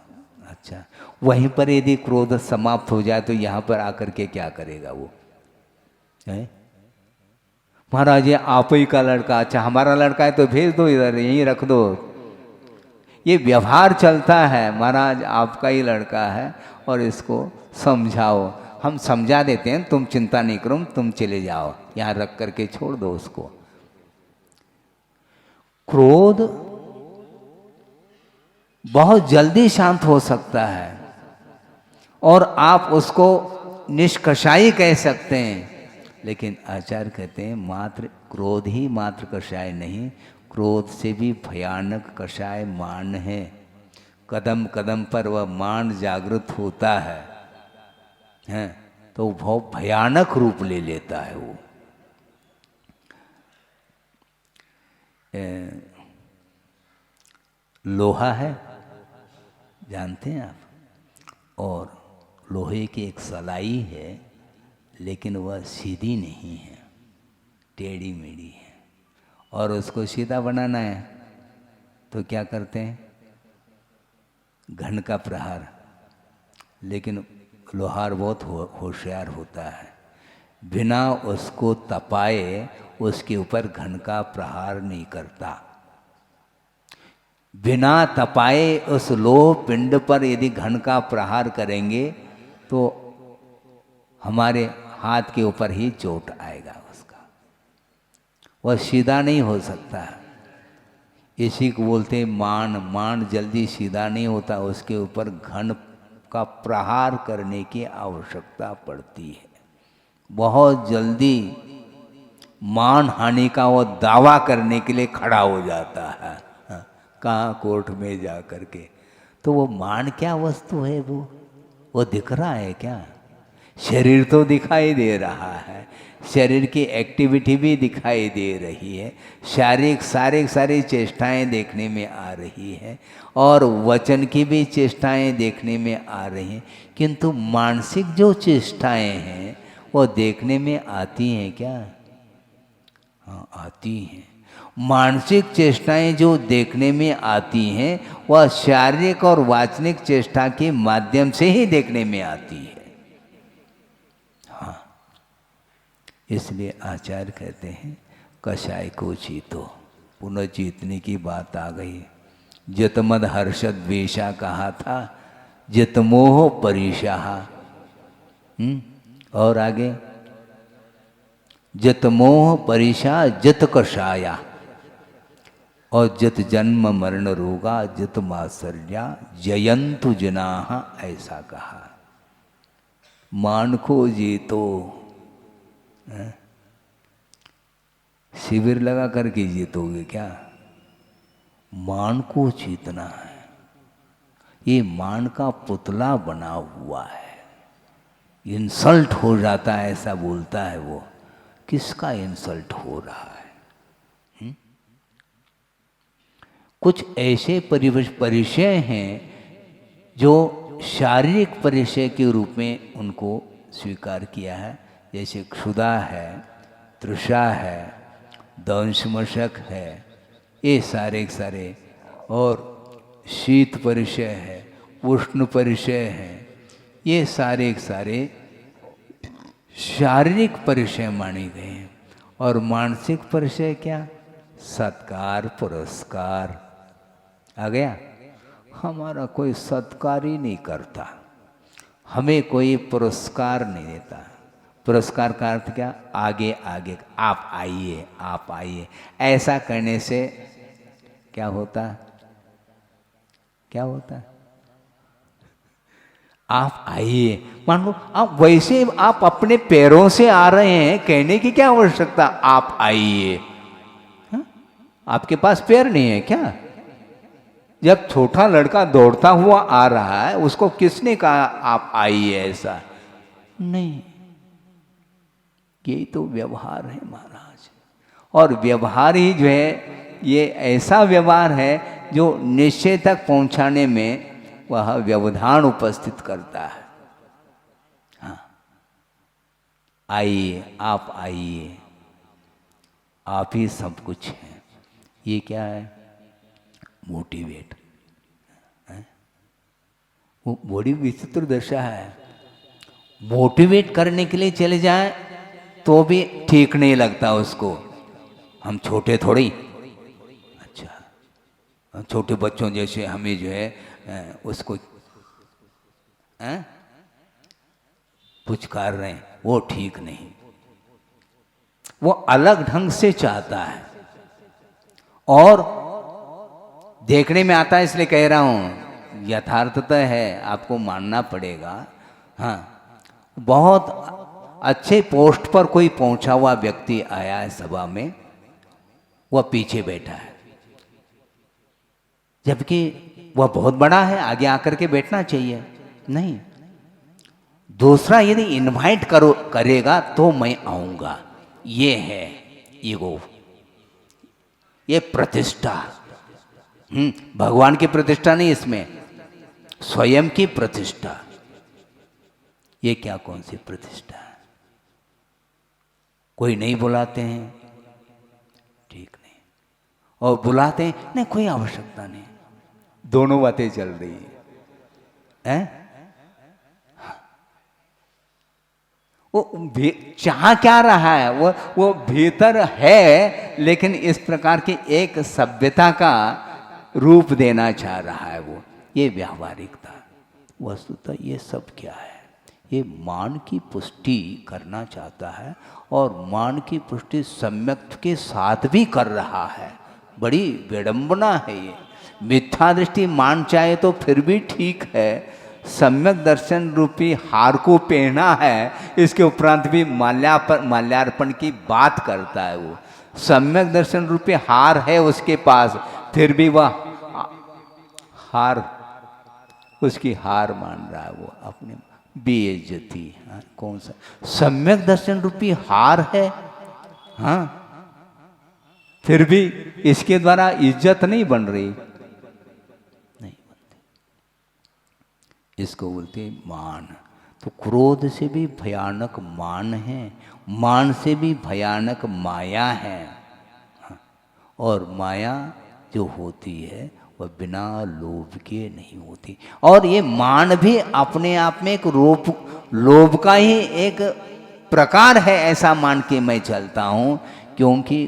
अच्छा, वहीं पर यदि क्रोध समाप्त हो जाए तो यहाँ पर आकर के क्या करेगा वो? है महाराज ये आप ही का लड़का, अच्छा हमारा लड़का है तो भेज दो इधर, यहीं रख दो। ये व्यवहार चलता है, महाराज आपका ही लड़का है और इसको समझाओ। हम समझा देते हैं, तुम चिंता नहीं करो, तुम चले जाओ, यहाँ रख करके छोड़ दो उसको। क्रोध बहुत जल्दी शांत हो सकता है और आप उसको निष्कषायी कह सकते हैं, लेकिन आचार्य कहते हैं मात्र क्रोध ही मात्र कषाय नहीं, क्रोध से भी भयानक कषाय मान है। कदम कदम पर वह मान जागृत होता है, हैं? तो बहुत भयानक रूप ले लेता है वो। लोहा है, जानते हैं आप, और लोहे की एक सलाई है, लेकिन वह सीधी नहीं है, टेढ़ी मेढ़ी है, और उसको सीधा बनाना है तो क्या करते हैं? घन का प्रहार। लेकिन लोहार बहुत होशियार होता है, बिना उसको तपाए उसके ऊपर घन का प्रहार नहीं करता। बिना तपाए उस लोह पिंड पर यदि घन का प्रहार करेंगे तो हमारे हाथ के ऊपर ही चोट आएगा उसका, वह सीधा नहीं हो सकता। इसी को बोलते मान, मान जल्दी सीधा नहीं होता, उसके ऊपर घन का प्रहार करने की आवश्यकता पड़ती है। बहुत जल्दी मान हानि का वो दावा करने के लिए खड़ा हो जाता है, हाँ, कहाँ कोर्ट में जा कर के। तो वो मान क्या वस्तु है? वो दिख रहा है क्या? शरीर तो दिखाई दे रहा है, शरीर की एक्टिविटी भी दिखाई दे रही है, शारीरिक सारी चेष्टाएं देखने में आ रही है और वचन की भी चेष्टाएं देखने में आ रही हैं, किंतु मानसिक जो चेष्टाएं हैं वो देखने में आती हैं क्या? हाँ, आती हैं। मानसिक चेष्टाएं जो देखने में आती हैं वह शारीरिक और वाचनिक चेष्टा के माध्यम से ही देखने में आती है। हाँ, इसलिए आचार्य कहते हैं कषाय को जीतो। पुनः जीतने की बात आ गई। जतमद हर्षद द्वेषा कहा था, जतमोह परिशाह। और आगे जतमोह परिशा जत कषाया, और जत जन्म मरण रोगा जत मात्सर्या जयंतु जनाः, ऐसा कहा। मान को जीतो। शिविर लगा करके जीतोगे क्या? मान को जीतना है। ये मान का पुतला बना हुआ है, इंसल्ट हो जाता है ऐसा बोलता है वो। किसका इंसल्ट हो रहा है? कुछ ऐसे परिचय हैं जो शारीरिक परिचय के रूप में उनको स्वीकार किया है, जैसे क्षुधा है, तृषा है, दंशमशक है, ये सारे और शीत परिचय है, उष्ण परिचय है, ये सारे शारीरिक परिचय माने गए हैं। और मानसिक परिचय क्या? सत्कार पुरस्कार। आ गया? हमारा कोई सत्कार ही नहीं करता, हमें कोई पुरस्कार नहीं देता। पुरस्कार का अर्थ क्या? आगे आगे, आप आइए, आप आइए। ऐसा करने से क्या होता? क्या होता? आप आइए। मान लो आप वैसे आप अपने पैरों से आ रहे हैं, कहने की क्या आवश्यकता? आप आइए। आपके पास पैर नहीं है क्या? जब छोटा लड़का दौड़ता हुआ आ रहा है, उसको किसने कहा आप आइए? ऐसा नहीं। यही तो व्यवहार है महाराज। और व्यवहार ही जो है, ये ऐसा व्यवहार है जो निश्चय तक पहुंचाने में वह व्यवधान उपस्थित करता है। हाँ, आइए, आप आइए, आप ही सब कुछ हैं। ये क्या है? मोटिवेट। वो बड़ी विचित्र दशा है। मोटिवेट करने के लिए चले जाए तो भी ठीक नहीं लगता उसको। हम छोटे थोड़ी, अच्छा छोटे बच्चों जैसे हमें जो है उसको पुचकार रहे हैं, वो ठीक नहीं। वो अलग ढंग से चाहता है और देखने में आता है, इसलिए कह रहा हूं यथार्थता है, आपको मानना पड़ेगा। हाँ, बहुत अच्छे पोस्ट पर कोई पहुंचा हुआ व्यक्ति आया है सभा में, वह पीछे बैठा है, जबकि वह बहुत बड़ा है, आगे आकर के बैठना चाहिए। नहीं, दूसरा यदि इनवाइट करेगा तो मैं आऊंगा। ये है ईगो, ये प्रतिष्ठा। भगवान की प्रतिष्ठा नहीं, इसमें स्वयं की प्रतिष्ठा। ये क्या, कौन सी प्रतिष्ठा है? कोई नहीं बुलाते हैं, ठीक नहीं, और बुलाते हैं नहीं, कोई आवश्यकता नहीं। दोनों बातें चल रही हैं। वो चाह क्या रहा है? वो भीतर है, लेकिन इस प्रकार की एक सभ्यता का रूप देना चाह रहा है वो। ये व्यावहारिकता। वस्तुतः ये सब क्या है? ये मान की पुष्टि करना चाहता है, और मान की पुष्टि सम्यक के साथ भी कर रहा है। बड़ी विडंबना है ये। मिथ्या दृष्टि मान चाहे तो फिर भी ठीक है, सम्यक दर्शन रूपी हार को पहना है, इसके उपरांत भी माल्यार्पण की बात करता है। वो सम्यक दर्शन रूपी हार है उसके पास, फिर भी वह हार, उसकी हार मान रहा है वो, अपने बेइज्जती। हाँ, कौन सा सम्यक दर्शन रूपी हार है? हाँ, फिर भी इसके द्वारा इज्जत नहीं बन रही, नहीं बनती। इसको बोलते मान। तो क्रोध से भी भयानक मान है, मान से भी भयानक माया है। हाँ, और माया जो होती है वह बिना लोभ के नहीं होती। और ये मान भी अपने आप में एक लोभ का ही एक प्रकार है, ऐसा मान के मैं चलता हूँ। क्योंकि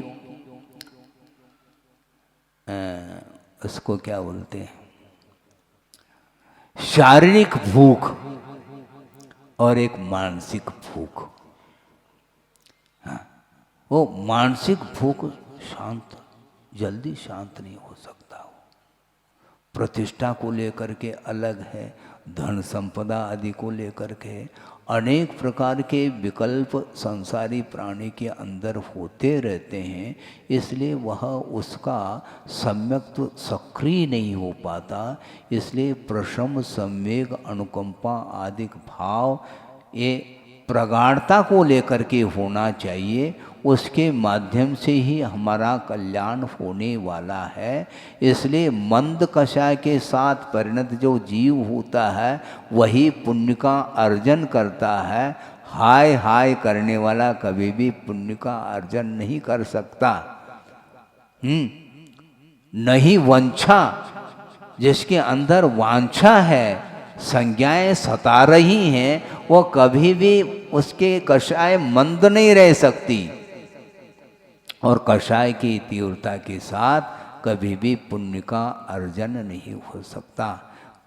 उसको क्या बोलते हैं, शारीरिक भूख और एक मानसिक भूख। हाँ, वो मानसिक भूख जल्दी शांत नहीं हो सकता। प्रतिष्ठा को लेकर के अलग है, धन संपदा आदि को लेकर के अनेक प्रकार के विकल्प संसारी प्राणी के अंदर होते रहते हैं। इसलिए वह उसका सम्यक तो सक्रिय नहीं हो पाता। इसलिए प्रशम, संवेग, अनुकंपा आदि भाव ये प्रगाढ़ता को लेकर के होना चाहिए। उसके माध्यम से ही हमारा कल्याण होने वाला है। इसलिए मंद कषाय के साथ परिणत जो जीव होता है वही पुण्य का अर्जन करता है। हाय हाय करने वाला कभी भी पुण्य का अर्जन नहीं कर सकता। नहीं वंछा, जिसके अंदर वांछा है, संज्ञाएं सता रही हैं, वो कभी भी उसके कषाय मंद नहीं रह सकती। और कषाय की तीव्रता के साथ कभी भी पुण्य का अर्जन नहीं हो सकता।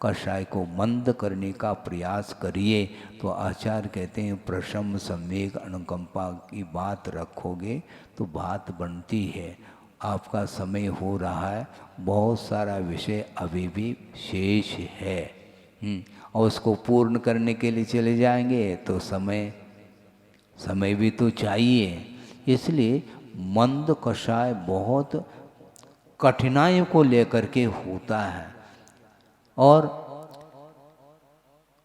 कषाय को मंद करने का प्रयास करिए तो आचार्य कहते हैं प्रशम, सम्वेग, अनुकंपा की बात रखोगे तो बात बनती है। आपका समय हो रहा है, बहुत सारा विषय अभी भी शेष है। और उसको पूर्ण करने के लिए चले जाएंगे तो समय भी तो चाहिए। इसलिए मंद कषाय बहुत कठिनाइयों को लेकर के होता है। और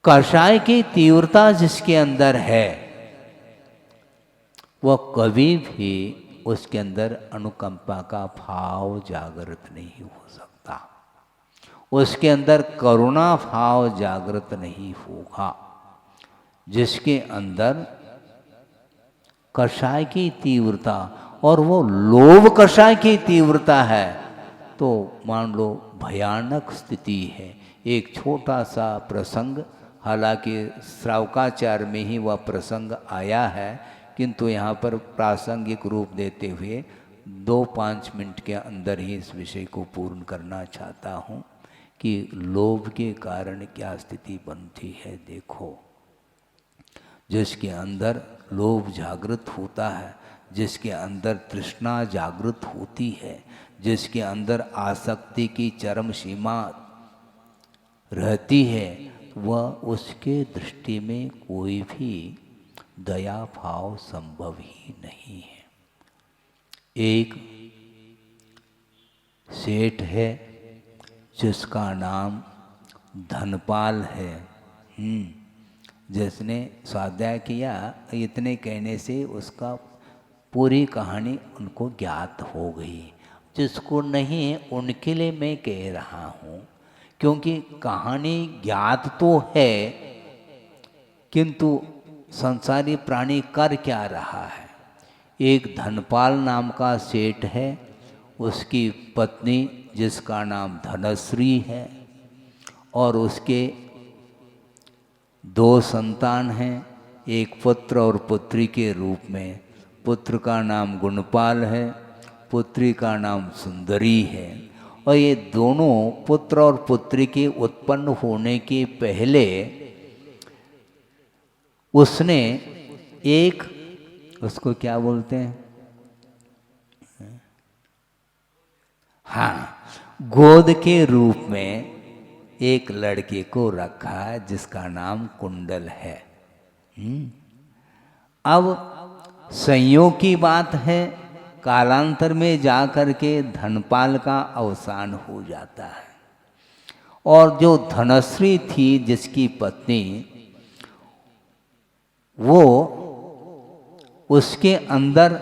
कषाय की तीव्रता जिसके अंदर है वह कभी भी उसके अंदर अनुकंपा का भाव जागृत नहीं हो सकता, उसके अंदर करुणा भाव जागृत नहीं होगा। जिसके अंदर कषाय की तीव्रता और वो लोभ कषाय की तीव्रता है तो मान लो भयानक स्थिति है। एक छोटा सा प्रसंग, हालांकि श्रावकाचार में ही वह प्रसंग आया है, किंतु यहाँ पर प्रासंगिक रूप देते हुए 2-5 मिनट के अंदर ही इस विषय को पूर्ण करना चाहता हूँ कि लोभ के कारण क्या स्थिति बनती है। देखो, जिसके अंदर लोभ जागृत होता है, जिसके अंदर तृष्णा जागृत होती है, जिसके अंदर आसक्ति की चरम सीमा रहती है, वह उसके दृष्टि में कोई भी दया भाव संभव ही नहीं है। एक सेठ है जिसका नाम धनपाल है। जिसने स्वाध्याय किया, इतने कहने से उसका पूरी कहानी उनको ज्ञात हो गई। जिसको नहीं उनके लिए मैं कह रहा हूँ, क्योंकि कहानी ज्ञात तो है किंतु संसारी प्राणी कर क्या रहा है। एक धनपाल नाम का सेठ है, उसकी पत्नी जिसका नाम धनश्री है और उसके 2 संतान हैं, एक पुत्र और पुत्री के रूप में। पुत्र का नाम गुणपाल है, पुत्री का नाम सुंदरी है। और ये दोनों पुत्र और पुत्री के उत्पन्न होने के पहले उसने एक, उसको क्या बोलते हैं, हाँ, गोद के रूप में एक लड़के को रखा है जिसका नाम कुंडल है। अब संयोग की बात है, कालांतर में जाकर के धनपाल का अवसान हो जाता है और जो धनश्री थी जिसकी पत्नी, वो उसके अंदर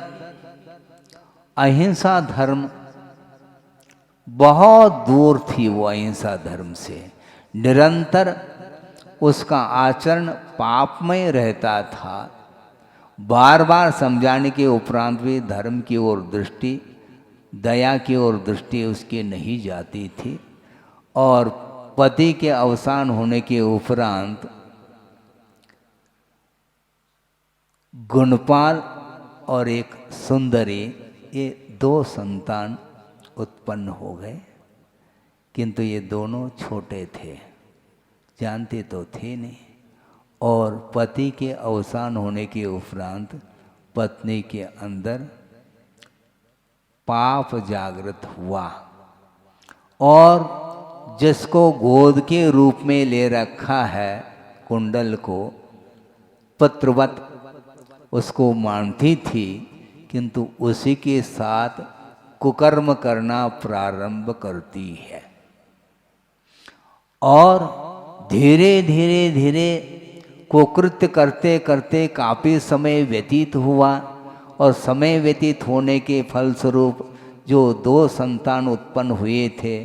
अहिंसा धर्म बहुत दूर थी। वो अहिंसा धर्म से निरंतर उसका आचरण पापमय रहता था। बार बार समझाने के उपरांत भी धर्म की ओर दृष्टि, दया की ओर दृष्टि उसकी नहीं जाती थी और पति के अवसान होने के उपरांत गुणपाल और एक सुंदरी, ये 2 संतान उत्पन्न हो गए। किंतु ये दोनों छोटे थे, जानते तो थे नहीं। और पति के अवसान होने के उपरांत पत्नी के अंदर पाप जागृत हुआ और जिसको गोद के रूप में ले रखा है कुंडल को, पुत्रवत उसको मानती थी, किंतु उसी के साथ कुकर्म करना प्रारंभ करती है और धीरे धीरे धीरे कुकृत्य करते करते काफ़ी समय व्यतीत हुआ और समय व्यतीत होने के फलस्वरूप जो 2 संतान उत्पन्न हुए थे,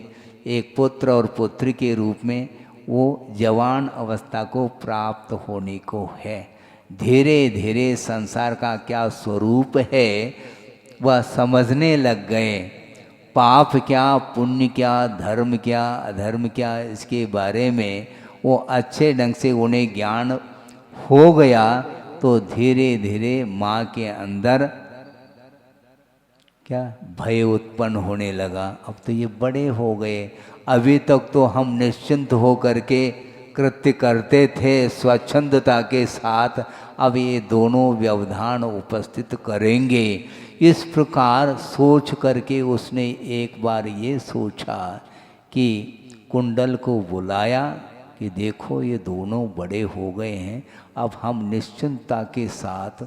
एक पुत्र और पुत्री के रूप में, वो जवान अवस्था को प्राप्त होने को है। धीरे धीरे संसार का क्या स्वरूप है वह समझने लग गए। पाप क्या, पुण्य क्या, धर्म क्या, अधर्म क्या, इसके बारे में वो अच्छे ढंग से उन्हें ज्ञान हो गया। तो धीरे धीरे माँ के अंदर क्या भय उत्पन्न होने लगा। अब तो ये बड़े हो गए, अभी तक तो हम निश्चिंत हो करके कृत्य करते थे स्वच्छंदता के साथ, अब ये दोनों व्यवधान उपस्थित करेंगे। इस प्रकार सोच करके उसने एक बार ये सोचा कि कुंडल को बुलाया कि देखो ये दोनों बड़े हो गए हैं, अब हम निश्चिंतता के साथ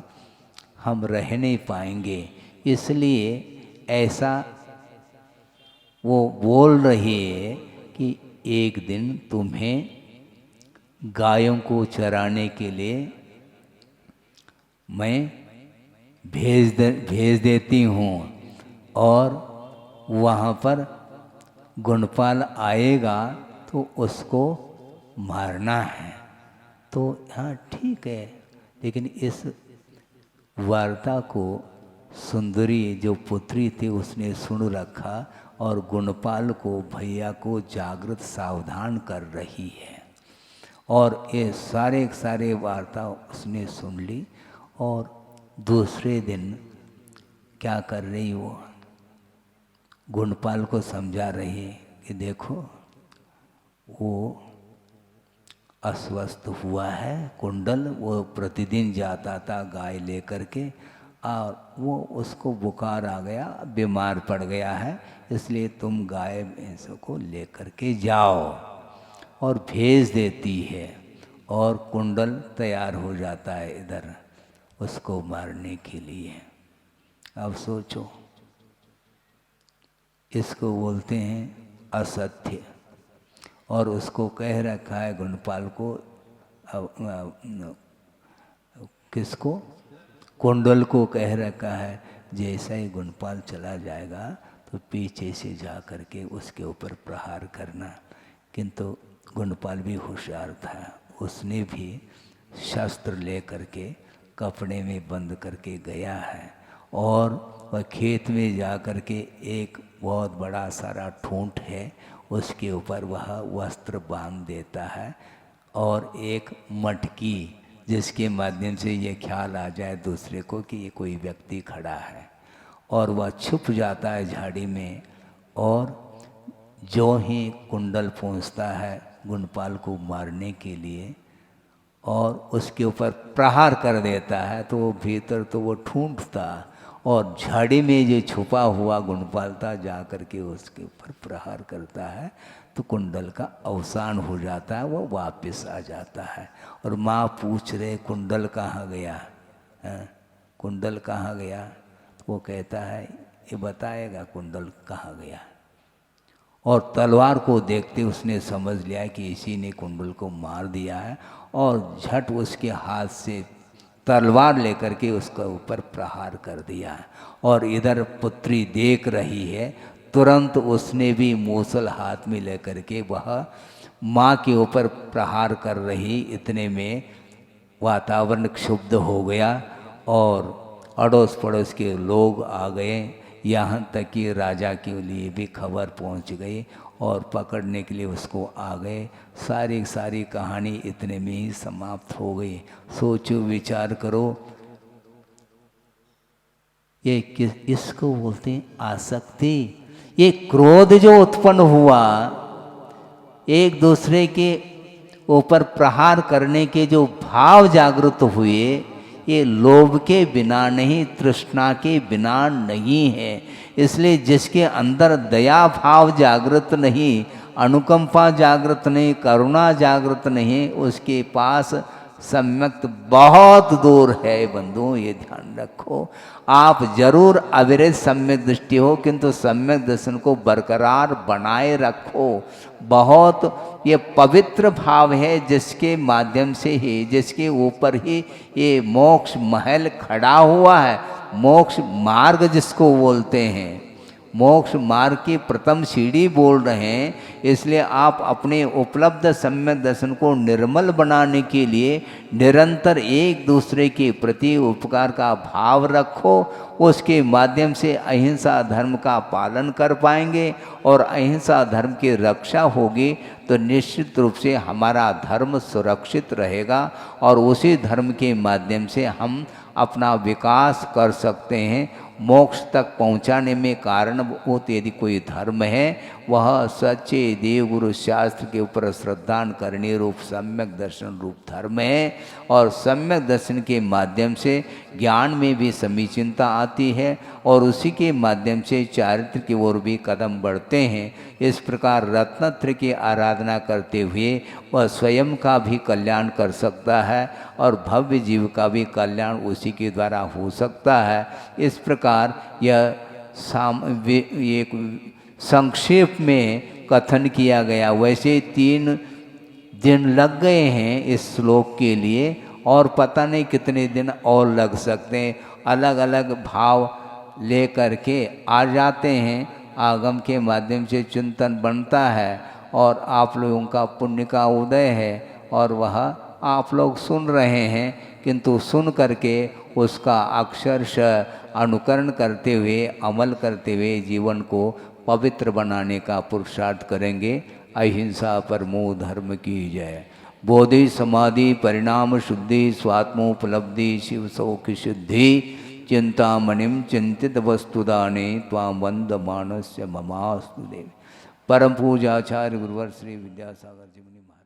हम रह नहीं पाएंगे, इसलिए ऐसा वो बोल रही है कि एक दिन तुम्हें गायों को चराने के लिए मैं भेज देती हूँ और वहाँ पर गुणपाल आएगा तो उसको मारना है। तो हाँ ठीक है, लेकिन इस वार्ता को सुंदरी जो पुत्री थी उसने सुन रखा और गुणपाल को, भैया को जागृत सावधान कर रही है और ये सारे वार्ता उसने सुन ली। और दूसरे दिन क्या कर रही, वो गुणपाल को समझा रही है कि देखो वो अस्वस्थ हुआ है कुंडल, वो प्रतिदिन जाता था गाय लेकर के और वो उसको बुखार आ गया, बीमार पड़ गया है, इसलिए तुम गाय भैंसों को लेकर के जाओ। और भेज देती है और कुंडल तैयार हो जाता है इधर उसको मारने के लिए। अब सोचो, इसको बोलते हैं असत्य और उसको कह रखा है गुणपाल को, किसको, कुंडल को कह रखा है जैसा ही गुणपाल चला जाएगा तो पीछे से जा कर के उसके ऊपर प्रहार करना। किंतु गुणपाल भी होशियार था, उसने भी शस्त्र ले करके कपड़े में बंद करके गया है और वह खेत में जा कर के एक बहुत बड़ा सारा ठूंठ है उसके ऊपर वह वस्त्र बांध देता है और एक मटकी जिसके माध्यम से ये ख्याल आ जाए दूसरे को कि ये कोई व्यक्ति खड़ा है, और वह छुप जाता है झाड़ी में। और जो ही कुंडल पहुंचता है गुणपाल को मारने के लिए और उसके ऊपर प्रहार कर देता है, तो वो भीतर तो वो ठूंठता और झाड़ी में जो छुपा हुआ गुणपाल था जा कर के उसके ऊपर प्रहार करता है। तो कुंडल का अवसान हो जाता है, वो वापस आ जाता है। और माँ पूछ रहे कुंडल कहाँ गया, कुंडल कहाँ गया? वो कहता है ये बताएगा कुंडल कहाँ गया। और तलवार को देखते उसने समझ लिया कि इसी ने कुंडल को मार दिया है, और झट उसके हाथ से तलवार लेकर के उसके ऊपर प्रहार कर दिया है। और इधर पुत्री देख रही है, तुरंत उसने भी मूसल हाथ में लेकर के वह माँ के ऊपर प्रहार कर रही। इतने में वातावरण क्षुब्ध हो गया और अड़ोस पड़ोस के लोग आ गए, यहाँ तक कि राजा के लिए भी खबर पहुँच गई और पकड़ने के लिए उसको आ गए। सारी कहानी इतने में ही समाप्त हो गई। सोचो विचार करो, ये इसको बोलते हैं आसक्ति। ये क्रोध जो उत्पन्न हुआ, एक दूसरे के ऊपर प्रहार करने के जो भाव जागृत हुए, ये लोभ के बिना नहीं, तृष्णा के बिना नहीं है। इसलिए जिसके अंदर दया भाव जागृत नहीं, अनुकंपा जागृत नहीं, करुणा जागृत नहीं, उसके पास सम्यक बहुत दूर है। बंधुओं ये ध्यान रखो, आप जरूर अविरत सम्यक दृष्टि हो, किंतु सम्यक दर्शन को बरकरार बनाए रखो। बहुत ये पवित्र भाव है जिसके माध्यम से ही, जिसके ऊपर ही ये मोक्ष महल खड़ा हुआ है। मोक्ष मार्ग जिसको बोलते हैं, मोक्ष मार्ग की प्रथम सीढ़ी बोल रहे हैं। इसलिए आप अपने उपलब्ध सम्यक दर्शन को निर्मल बनाने के लिए निरंतर एक दूसरे के प्रति उपकार का भाव रखो। उसके माध्यम से अहिंसा धर्म का पालन कर पाएंगे, और अहिंसा धर्म की रक्षा होगी तो निश्चित रूप से हमारा धर्म सुरक्षित रहेगा, और उसी धर्म के माध्यम से हम अपना विकास कर सकते हैं। मोक्ष तक पहुंचाने में कारणभूत यदि कोई धर्म है, वह सच्चे देव गुरु शास्त्र के ऊपर श्रद्धा करने रूप सम्यक दर्शन रूप धर्म है। और सम्यक दर्शन के माध्यम से ज्ञान में भी समीचीनता आती है, और उसी के माध्यम से चारित्र की ओर भी कदम बढ़ते हैं। इस प्रकार रत्नत्र की आराधना करते हुए वह स्वयं का भी कल्याण कर सकता है, और भव्य जीव का भी कल्याण उसी के द्वारा हो सकता है। इस प्रकार यह एक संक्षेप में कथन किया गया। वैसे 3 दिन लग गए हैं इस श्लोक के लिए, और पता नहीं कितने दिन और लग सकते हैं। अलग अलग भाव ले करके आ जाते हैं, आगम के माध्यम से चिंतन बनता है, और आप लोगों का पुण्य का उदय है, और वह आप लोग सुन रहे हैं, किंतु सुन करके उसका अक्षरशः अनुकरण करते हुए, अमल करते हुए जीवन को पवित्र बनाने का पुरुषार्थ करेंगे। अहिंसा परमो धर्म की जय। बोधि समाधि परिणाम शुद्धि स्वात्मोपलब्धि शिव सौख्य शुद्धि चिंतामणिम चिंतित वस्तुदाने त्वां वंद मानस्य ममास्तु देवी। परम पूजाचार्य गुरुवर श्री विद्यासागर जी मुनि महाराज।